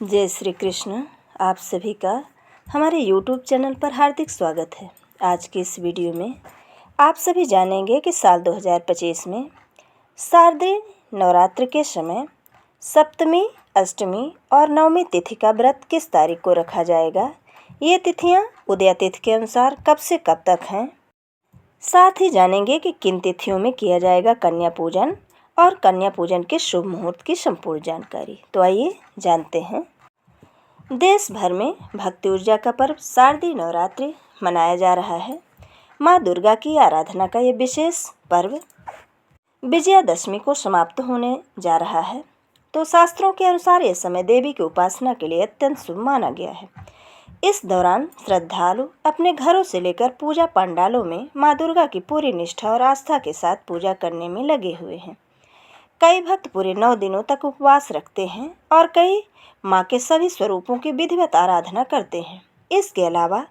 जय श्री कृष्ण। आप सभी का हमारे YouTube चैनल पर हार्दिक स्वागत है। आज की इस वीडियो में आप सभी जानेंगे कि साल 2025 में शारदीय नवरात्र के समय सप्तमी, अष्टमी और नवमी तिथि का व्रत किस तारीख को रखा जाएगा। ये तिथियां उदय तिथि के अनुसार कब से कब तक हैं। साथ ही जानेंगे कि किन तिथियों में किया जाएगा कन्या पूजन और कन्या पूजन के शुभ मुहूर्त की संपूर्ण जानकारी। तो आइए जानते हैं। देश भर में भक्ति ऊर्जा का पर्व शारदीय नवरात्रि मनाया जा रहा है। माँ दुर्गा की आराधना का ये विशेष पर्व विजयादशमी को समाप्त होने जा रहा है। तो शास्त्रों के अनुसार यह समय देवी की उपासना के लिए अत्यंत शुभ माना गया है। इस दौरान श्रद्धालु अपने घरों से लेकर पूजा पंडालों में माँ दुर्गा की पूरी निष्ठा और आस्था के साथ पूजा करने में लगे हुए हैं। कई भक्त पूरे 9 दिनों तक उपवास रखते हैं और कई माँ के सभी स्वरूपों की विधिवत आराधना करते हैं। इसके अलावा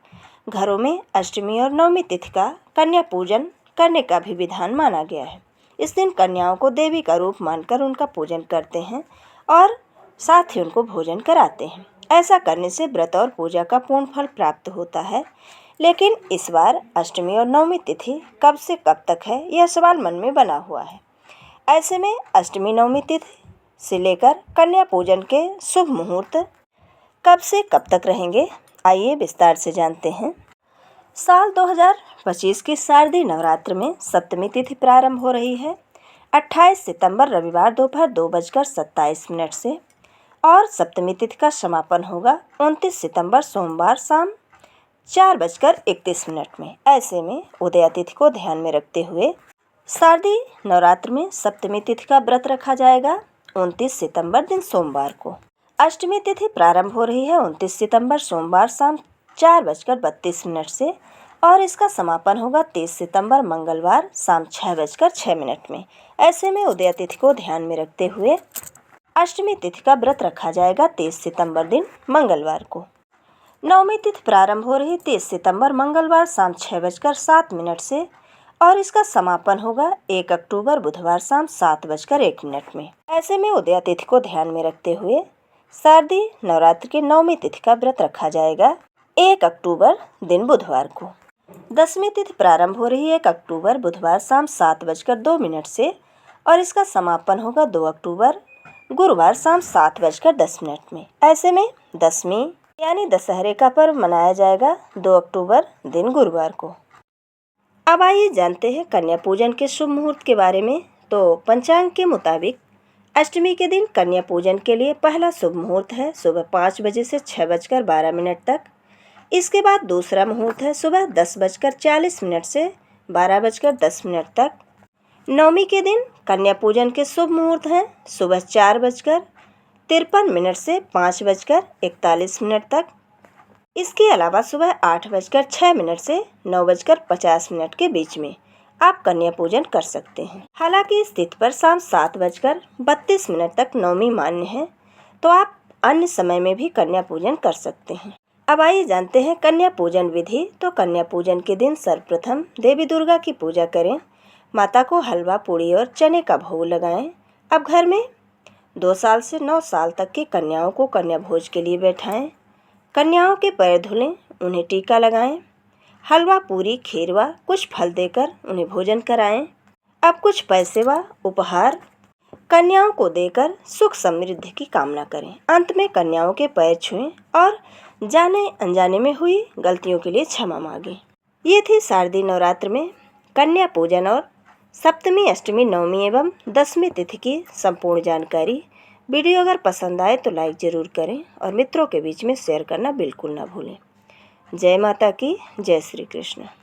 घरों में अष्टमी और नवमी तिथि का कन्या पूजन करने का भी विधान माना गया है। इस दिन कन्याओं को देवी का रूप मानकर उनका पूजन करते हैं और साथ ही उनको भोजन कराते हैं। ऐसा करने से व्रत और पूजा का पूर्ण फल प्राप्त होता है। लेकिन इस बार अष्टमी और नवमी तिथि कब से कब तक है, यह सवाल मन में बना हुआ है। ऐसे में अष्टमी नवमी तिथि से लेकर कन्या पूजन के शुभ मुहूर्त कब से कब तक रहेंगे, आइए विस्तार से जानते हैं। साल 2025 की शारदीय नवरात्र में सप्तमी तिथि प्रारंभ हो रही है 28 सितंबर रविवार दोपहर 2:27 से और सप्तमी तिथि का समापन होगा 29 सितंबर सोमवार शाम 4:31 में। ऐसे में उदया तिथि को ध्यान में रखते हुए शारदीय नवरात्र में सप्तमी तिथि का व्रत रखा जाएगा 29 सितंबर दिन सोमवार को। अष्टमी तिथि प्रारंभ हो रही है 29 सितंबर सोमवार शाम 4:32 से और इसका समापन होगा 30 सितंबर मंगलवार शाम 6:06 में। ऐसे में उदय तिथि को ध्यान में रखते हुए अष्टमी तिथि का व्रत रखा जाएगा 30 सितंबर दिन मंगलवार को। नवमी तिथि प्रारंभ हो रही 30 सितंबर मंगलवार शाम 6:07 से और इसका समापन होगा 1 अक्टूबर बुधवार शाम 7:01 में। ऐसे में उदया तिथि को ध्यान में रखते हुए शारदीय नवरात्र की नवमी तिथि का व्रत रखा जाएगा 1 अक्टूबर दिन बुधवार को। दसवीं तिथि प्रारंभ हो रही है 1 अक्टूबर बुधवार शाम 7:02 से और इसका समापन होगा 2 अक्टूबर गुरुवार शाम 7:10 में। ऐसे में दसवीं यानी दशहरे का पर्व मनाया जाएगा 2 अक्टूबर दिन गुरुवार को। अब आइए जानते हैं कन्या पूजन के शुभ मुहूर्त के बारे में। तो पंचांग के मुताबिक अष्टमी के दिन कन्या पूजन के लिए पहला शुभ मुहूर्त है सुबह 5 बजे से 6:12 तक। इसके बाद दूसरा मुहूर्त है सुबह 10:40 से 12:10 तक। नवमी के दिन कन्या पूजन के शुभ मुहूर्त हैं सुबह 4:53 से 5:41 तक। इसके अलावा सुबह 8:06 से 9:50 के बीच में आप कन्या पूजन कर सकते हैं। हालांकि इस तिथि पर शाम 7:32 तक नवमी मान्य है, तो आप अन्य समय में भी कन्या पूजन कर सकते हैं। अब आइए जानते हैं कन्या पूजन विधि। तो कन्या पूजन के दिन सर्वप्रथम देवी दुर्गा की पूजा करें, माता को हलवा, पूड़ी और चने का भोग लगाएं। अब घर में 2 साल से 9 साल तक की कन्याओं को कन्या भोज के लिए बैठाएं। कन्याओं के पैर धुलें, उन्हें टीका लगाएं, हलवा, पूरी, खीर व कुछ फल देकर उन्हें भोजन कराएं। अब कुछ पैसे व उपहार कन्याओं को देकर सुख समृद्धि की कामना करें। अंत में कन्याओं के पैर छुएं और जाने अनजाने में हुई गलतियों के लिए क्षमा मांगें। ये थी शारदीय नवरात्र में कन्या पूजन और सप्तमी, अष्टमी, नवमी एवं दसवीं तिथि की संपूर्ण जानकारी। वीडियो अगर पसंद आए तो लाइक ज़रूर करें और मित्रों के बीच में शेयर करना बिल्कुल ना भूलें। जय माता की, जय श्री कृष्ण।